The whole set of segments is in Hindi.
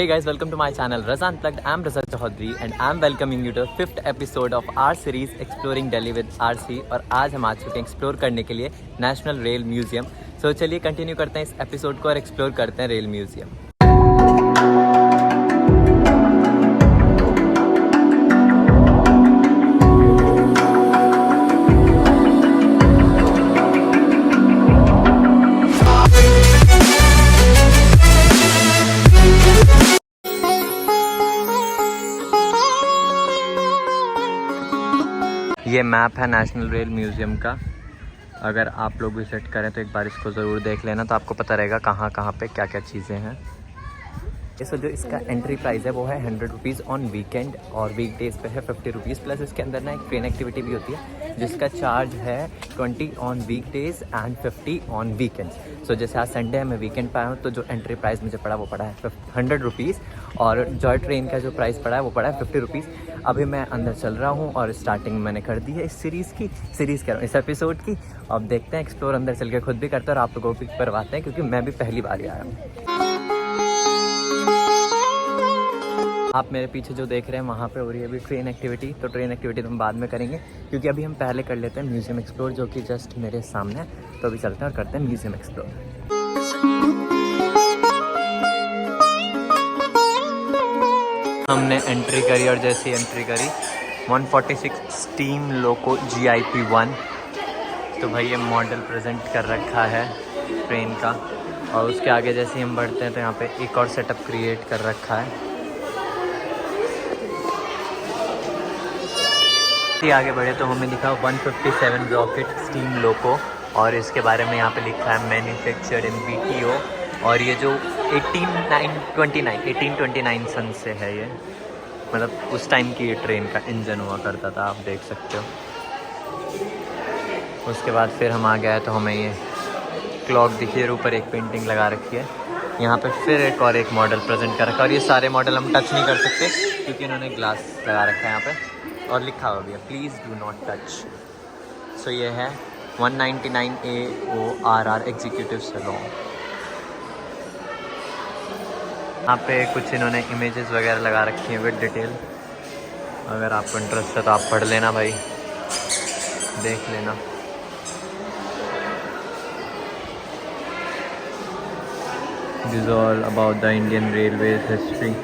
Hey guys, welcome to my channel Raza Unplugged. I'm Raza Chaudhary and I'm welcoming you to the 5th episode of our series Exploring Delhi with RC। और आज हम आ चुके हैं एक्सप्लोर करने के लिए नेशनल रेल म्यूजियम। सो चलिए कंटिन्यू करते हैं इस एपिसोड को और एक्सप्लोर करते हैं रेल म्यूजियम। ये मैप है नेशनल रेल म्यूज़ियम का। अगर आप लोग विजिट करें तो एक बार इसको ज़रूर देख लेना, तो आपको पता रहेगा कहाँ कहाँ पे क्या क्या चीज़ें हैं। सो जो इसका एंट्री प्राइस है वो है 100 रुपीज़ ऑन वीकेंड और वीकडेज़ पे है 50 रुपीज़। प्लस इसके अंदर ना एक ट्रेन एक्टिविटी भी होती है जिसका चार्ज है 20 on weekdays and 50 on weekends. So जैसे आज संडे है, मैं वीकेंड पे आया हूँ, तो जो एंट्री प्राइस मुझे पड़ा वो पड़ा है 100 रुपीज़ और जॉय ट्रेन का जो प्राइस पड़ा है वो पड़ा है 50 रुपीज़। अभी मैं अंदर चल रहा हूँ और स्टार्टिंग मैंने कर दी है इस सीरीज़ कह रहा हूँ, इस एपिसोड की। अब देखते हैं, एक्सप्लोर अंदर चल के खुद भी करते हैं और आप लोगों को भी करवाते हैं, क्योंकि मैं भी पहली बार ही आया हूँ। आप मेरे पीछे जो देख रहे हैं वहाँ पे हो रही है अभी ट्रेन एक्टिविटी। तो ट्रेन एक्टिविटी तो हम बाद में करेंगे, क्योंकि अभी हम पहले कर लेते हैं म्यूज़ियम एक्सप्लोर, जो कि जस्ट मेरे सामने है। तो अभी चलते हैं और करते हैं म्यूज़ियम एक्सप्लोर। हमने एंट्री करी और जैसी एंट्री करी 146 स्टीम लोको GIP 1। तो भाई ये मॉडल प्रेजेंट कर रखा है ट्रेन का। और उसके आगे जैसे ही हम बढ़ते हैं तो यहाँ पे एक और सेटअप क्रिएट कर रखा है। आगे बढ़े तो हमें दिखा 157 रॉकेट स्टीम लोको और इसके बारे में यहाँ पे लिखा है मैन्युफैक्चर्ड इन BTO। और ये जो 1829 सन से है, ये मतलब उस टाइम की ये ट्रेन का इंजन हुआ करता था, आप देख सकते हो। उसके बाद फिर हम आ गए तो हमें ये क्लॉक दिखी है, ऊपर एक पेंटिंग लगा रखी है। यहाँ पे फिर एक मॉडल प्रेजेंट कर रखा है और ये सारे मॉडल हम टच नहीं कर सकते क्योंकि इन्होंने ग्लास लगा रखा है यहाँ पे और लिखा हुआ भी है प्लीज़ डू नॉट टच। सो ये है 199 AORR एग्जीक्यूटिव सैलून। यहाँ पे कुछ इन्होंने इमेजेस वगैरह लगा रखी हैं विद डिटेल। अगर आपको इंटरेस्ट है तो आप पढ़ लेना भाई, देख लेना। This is all about the Indian railways history.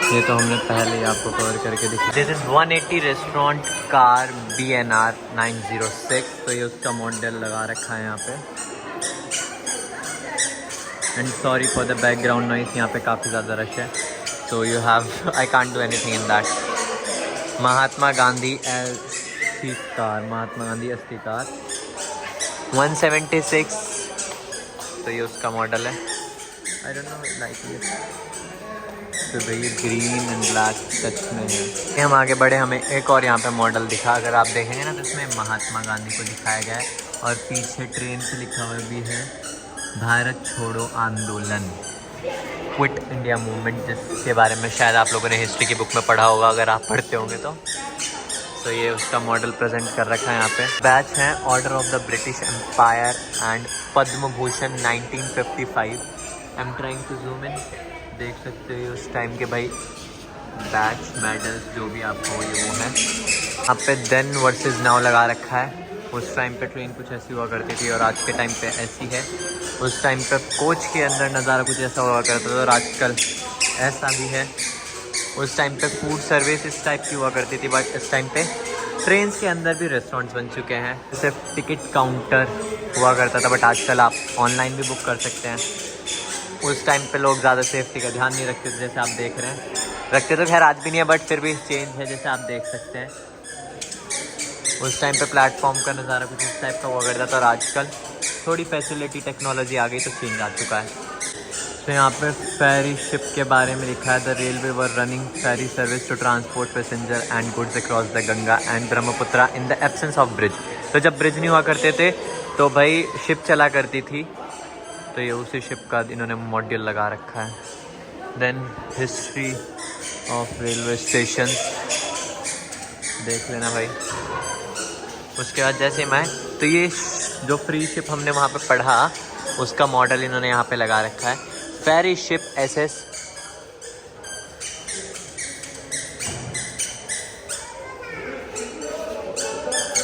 ये तो हमने पहले ही आपको कवर करके दिखा। This is 180 restaurant car BNR 906। तो ये उसका मॉडल लगा रखा है यहाँ पे। And sorry for the background noise, यहाँ पे काफ़ी ज़्यादा रश है। So you have I can't do anything in that. Mahatma Gandhi अस्थि कार, महात्मा गांधी अस्थि कार 176। तो ये उसका मॉडल है। I don't know like this. तो भाई ग्रीन एंड ब्लैक टच में है। हम आगे बढ़े, हमें एक और यहाँ पे मॉडल दिखा। अगर आप देखेंगे ना तो इसमें महात्मा गांधी को दिखाया गया है और पीछे ट्रेन पे लिखा हुआ भी है भारत छोड़ो आंदोलन, क्विट इंडिया मूवमेंट, जिसके बारे में शायद आप लोगों ने हिस्ट्री की बुक में पढ़ा होगा अगर आप पढ़ते होंगे तो। तो ये उसका मॉडल प्रेजेंट कर रखा है यहाँ पे। बैच है Order of the British Empire and Padma Bhushan 1955। I am trying to zoom in, देख सकते हो उस टाइम के भाई बैच मेडल्स जो भी आपको ये वो है। यहाँ पे देन वर्सेस नाउ लगा रखा है। उस टाइम पे ट्रेन कुछ ऐसी हुआ करती थी और आज के टाइम पे ऐसी है। उस टाइम पे कोच के अंदर नज़ारा कुछ ऐसा हुआ करता था और आजकल ऐसा भी है। उस टाइम पे फूड सर्विस इस टाइप की हुआ करती थी, बट इस टाइम पे ट्रेन्स के अंदर भी रेस्टोरेंट्स बन चुके हैं। सिर्फ टिकट काउंटर हुआ करता था, बट आजकल आप ऑनलाइन भी बुक कर सकते हैं। उस टाइम पे लोग ज़्यादा सेफ्टी का ध्यान नहीं रखते थे, जैसे आप देख रहे हैं। रखते तो खैर आज भी नहीं है, बट फिर भी चेंज है, जैसे आप देख सकते हैं। उस टाइम पे प्लेटफॉर्म का नज़ारा कुछ इस टाइप का हुआ करता था और आजकल थोड़ी फैसिलिटी टेक्नोलॉजी आ गई तो चेंज आ चुका है। तो यहाँ पे फेरी शिप के बारे में लिखा है the railway were running ferry service to transport passenger and goods across the Ganga and Brahmaputra in the absence of bridge. तो जब ब्रिज नहीं हुआ करते थे तो भाई शिप चला करती थी। तो ये उसी शिप का इन्होंने मॉड्यूल लगा रखा है। Then history of railway station, देख लेना भाई। उसके बाद जैसे मैं तो ये जो फ्री शिप हमने वहाँ पे पढ़ा उसका मॉडल इन्होंने यहाँ पे लगा रखा है, फेरी शिप SS।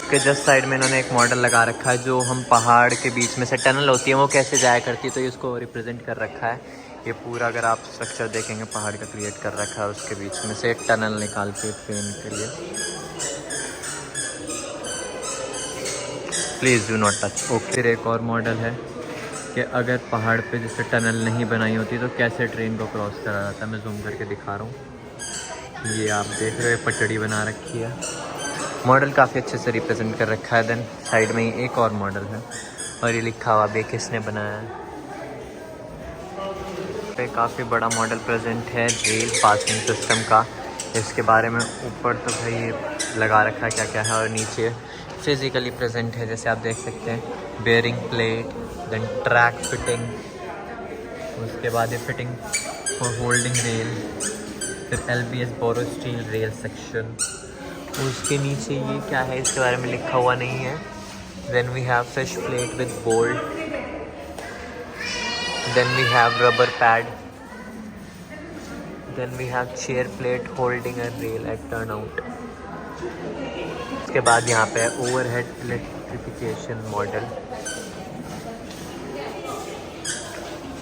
के जस्ट साइड में इन्होंने एक मॉडल लगा रखा है जो हम पहाड़ के बीच में से टनल होती है वो कैसे जाया करती है, तो ये उसको रिप्रेजेंट कर रखा है। ये पूरा अगर आप स्ट्रक्चर देखेंगे पहाड़ का क्रिएट कर रखा है, उसके बीच में से एक टनल निकाल के ट्रेन के लिए। Please do not touch. Okay, फिर एक और मॉडल है कि अगर पहाड़ पे जैसे टनल नहीं बनाई होती तो कैसे ट्रेन को क्रॉस करा जाता है। मैं जूम करके दिखा रहा हूँ, ये आप देख रहे हो पटड़ी बना रखी है। मॉडल काफ़ी अच्छे से रिप्रेजेंट कर रखा है। देन साइड में ही एक और मॉडल है और ये लिखा हुआ भी किसने बनाया है। पे काफ़ी बड़ा मॉडल प्रेजेंट है रेल पासिंग सिस्टम का। इसके बारे में ऊपर तो भाई लगा रखा है क्या क्या है, और नीचे फिज़िकली प्रेजेंट है जैसे आप देख सकते हैं। Bearing plate, then track fitting, उसके बाद ये फिटिंग फॉर होल्डिंग रेल, फिर LBS boro steel rail section. उसके नीचे ये क्या है इसके बारे में लिखा हुआ नहीं है। Then we have fish plate with bolt, then we have rubber pad, then we have chair plate holding a rail at turn out. उसके बाद यहाँ पे overhead electrification model.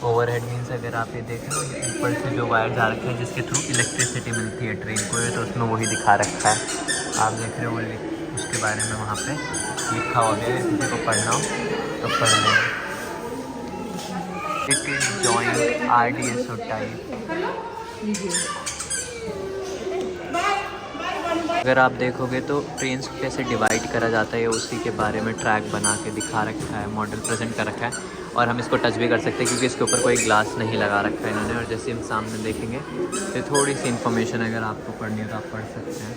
Overhead means अगर आप ये देखें तो ये ऊपर से जो वायर जा रखे हैं जिसके थ्रू इलेक्ट्रिसिटी मिलती है ट्रेन को, तो उसमें वही दिखा रखा है। आप देख रहे हो उसके बारे में वहाँ पे लिखा हुआ है, किसी को पढ़ना हो तो पढ़ लें। It is joint RDSO type. अगर आप देखोगे तो ट्रेन को कैसे डिवाइड करा जाता है उसी के बारे में ट्रैक बना के दिखा रखा है, मॉडल प्रेजेंट कर रखा है। और हम इसको टच भी कर सकते हैं क्योंकि इसके ऊपर कोई ग्लास नहीं लगा रखा है इन्होंने। और जैसे हम सामने देखेंगे तो थोड़ी सी इन्फॉर्मेशन अगर आपको पढ़नी हो तो आप पढ़ सकते हैं।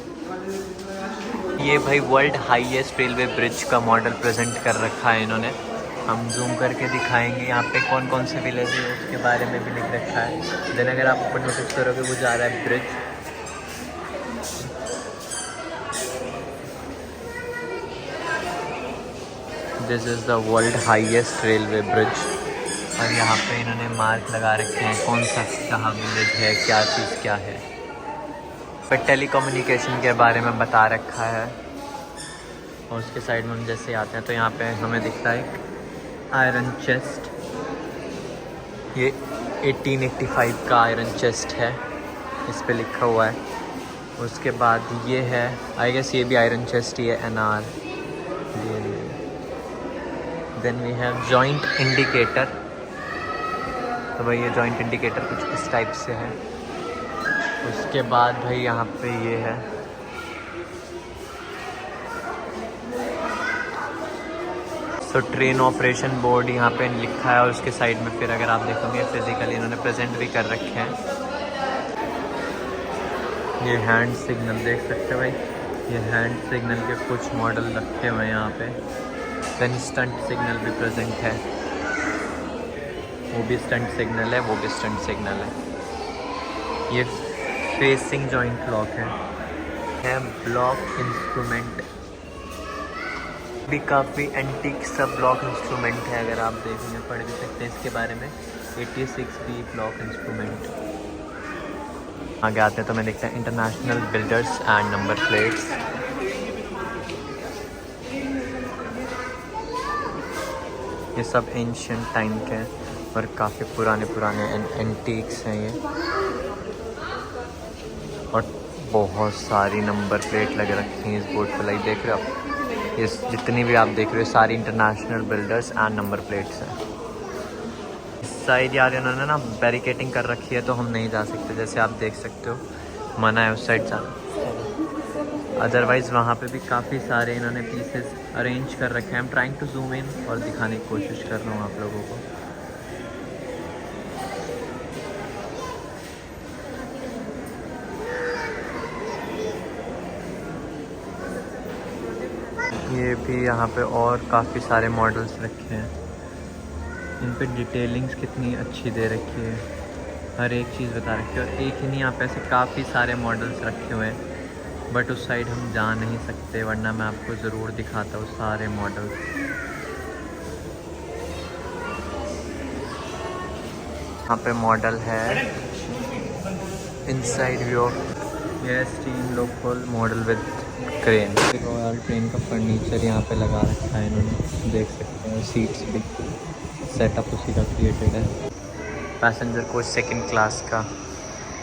ये भाई वर्ल्ड हाईएस्ट रेलवे ब्रिज का मॉडल प्रेजेंट कर रखा है इन्होंने। हम जूम करके दिखाएंगे यहाँ पे कौन कौन से विलेज है उसके बारे में भी लिख रखा है। देन अगर आप ऊपर नोटिस करोगे वो जा रहा है bridge. This is the world highest railway bridge. और यहाँ पे इन्होंने मार्क लगा रखे हैं कौन सा कहाँ विलेज है, क्या चीज़ क्या है। फिर टेलीकम्युनिकेशन के बारे में बता रखा है। और उसके साइड में हम जैसे आते हैं तो यहाँ पे हमें दिखता है आयरन चेस्ट। ये 1885 का आयरन चेस्ट है, इस पे लिखा हुआ है। उसके बाद ये है, आई गेस ये भी आयरन चेस्ट ही है, NR। Then we have joint indicator. तो भाई ये जॉइंट इंडिकेटर कुछ इस टाइप से है। उसके बाद भाई यहाँ पे ये है तो ट्रेन ऑपरेशन बोर्ड यहाँ पे लिखा है। और उसके साइड में फिर अगर आप देखोगे फिजिकली इन्होंने प्रेजेंट भी कर रखे हैं। ये हैंड सिग्नल देख सकते हो भाई, ये हैंड सिग्नल के कुछ मॉडल रखे हुए हैं यहाँ पे। देन स्टंट सिग्नल भी प्रेजेंट है, वो भी स्टंट सिग्नल है, वो भी स्टंट सिग्नल है। ये फेसिंग जॉइंट लॉक है ब्लॉक इंस्ट्रूमेंट भी काफ़ी एंटीक सब ब्लॉक इंस्ट्रूमेंट है। अगर आप देखेंगे पढ़ भी सकते हैं इसके बारे में। 86B block instrument. आगे आते हैं तो मैं देखता हैं international builders and number plates. ये सब एंशियंट टाइम के हैं और काफ़ी पुराने एंटीक्स हैं ये। और बहुत सारी नंबर प्लेट लग रखी हैं इस बोर्ड पर, लाइक देख रहे हो आप। ये जितनी भी आप देख रहे हो सारी international builders and number plates हैं। इस साइड यार इन्होंने ना बैरिकेटिंग कर रखी है तो हम नहीं जा सकते, जैसे आप देख सकते हो मना है उस साइड जाना। अदरवाइज़ वहाँ पे भी काफ़ी सारे इन्होंने पीसेस अरेंज कर रखे हैं। हम ट्राइंग टू जूम इन और दिखाने की कोशिश कर रहा हूँ आप लोगों को। ये भी यहाँ पे और काफ़ी सारे मॉडल्स रखे हैं। इन पे डिटेलिंग्स कितनी अच्छी दे रखी है, हर एक चीज़ बता रखी है। और एक ही नहीं, यहाँ पे ऐसे काफ़ी सारे मॉडल्स रखे हुए हैं बट उस साइड हम जा नहीं सकते, वरना मैं आपको ज़रूर दिखाता हूँ सारे मॉडल। यहाँ पे मॉडल है इनसाइड व्यू ऑफ ये steam local model with crane. Royal train का फर्नीचर यहाँ पे लगा रखा है इन्होंने, देख सकते हैं। सीट्स भी सेटअप उसी का क्रिएटेड है। पैसेंजर कोच सेकंड क्लास का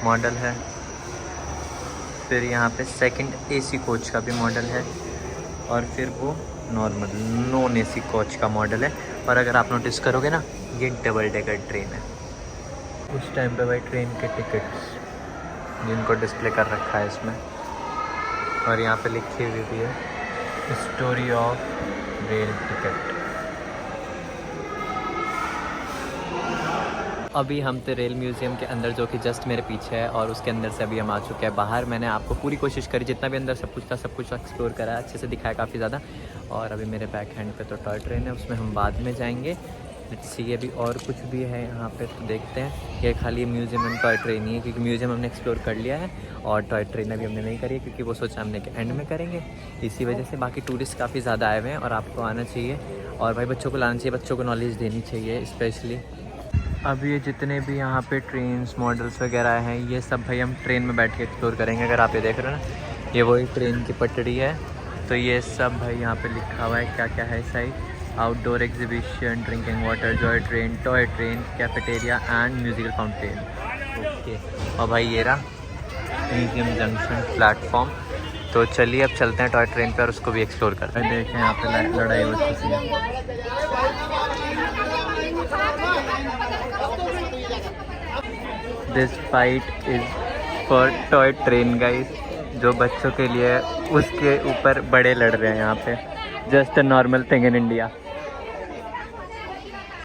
मॉडल है। फिर यहाँ पे सेकंड एसी कोच का भी मॉडल है, और फिर वो नॉर्मल नॉन एसी कोच का मॉडल है। और अगर आप नोटिस करोगे ना, ये डबल डेकर ट्रेन है। उस टाइम पे भाई ट्रेन के टिकट्स जिनको डिस्प्ले कर रखा है इसमें, और यहाँ पे लिखी हुई भी है स्टोरी ऑफ रेल टिकट। अभी हम थे रेल म्यूज़ियम के अंदर, जो कि जस्ट मेरे पीछे है, और उसके अंदर से अभी हम आ चुके हैं बाहर। मैंने आपको पूरी कोशिश करी, जितना भी अंदर सब कुछ था सब कुछ एक्सप्लोर करा, अच्छे से दिखाया काफ़ी ज़्यादा। और अभी मेरे बैक हैंड पे तो टॉय ट्रेन है, उसमें हम बाद में जाएंगे। लेट्स सी अभी और कुछ भी है यहाँ पे तो देखते हैं। ये खाली म्यूज़ियम एंड टॉय ट्रेन ही है, क्योंकि म्यूज़ियम हमने एक्सप्लोर कर लिया है और टॉय ट्रेन अभी हमने नहीं करी है, क्योंकि वो सोचा हमने कि एंड में करेंगे। इसी वजह से बाकी टूरिस्ट काफ़ी ज़्यादा आए हुए हैं, और आपको आना चाहिए। और भाई बच्चों को लाना चाहिए, बच्चों को नॉलेज देनी चाहिए स्पेशली। अब ये जितने भी यहाँ पे ट्रेन्स मॉडल्स वगैरह हैं, ये सब भाई हम ट्रेन में बैठ के एक्सप्लोर करेंगे। अगर आप ये देख रहे हो ना, ये वही ट्रेन की पटड़ी है। तो ये सब भाई यहाँ पे लिखा हुआ है क्या क्या है side. Outdoor exhibition, drinking water, Joy train, toy train, cafeteria and musical fountain. Okay, और भाई ये रहा म्यूजियम जंक्शन प्लेटफॉर्म। तो चलिए अब चलते हैं टॉय ट्रेन पर और उसको भी एक्सप्लोर करते हैं। देखें यहाँ पे लड़ाई हो चुकी है। This fight is for toy train guys, जो बच्चों के लिए उसके ऊपर बड़े लड़ रहे हैं यहाँ पे। Just a normal thing in India.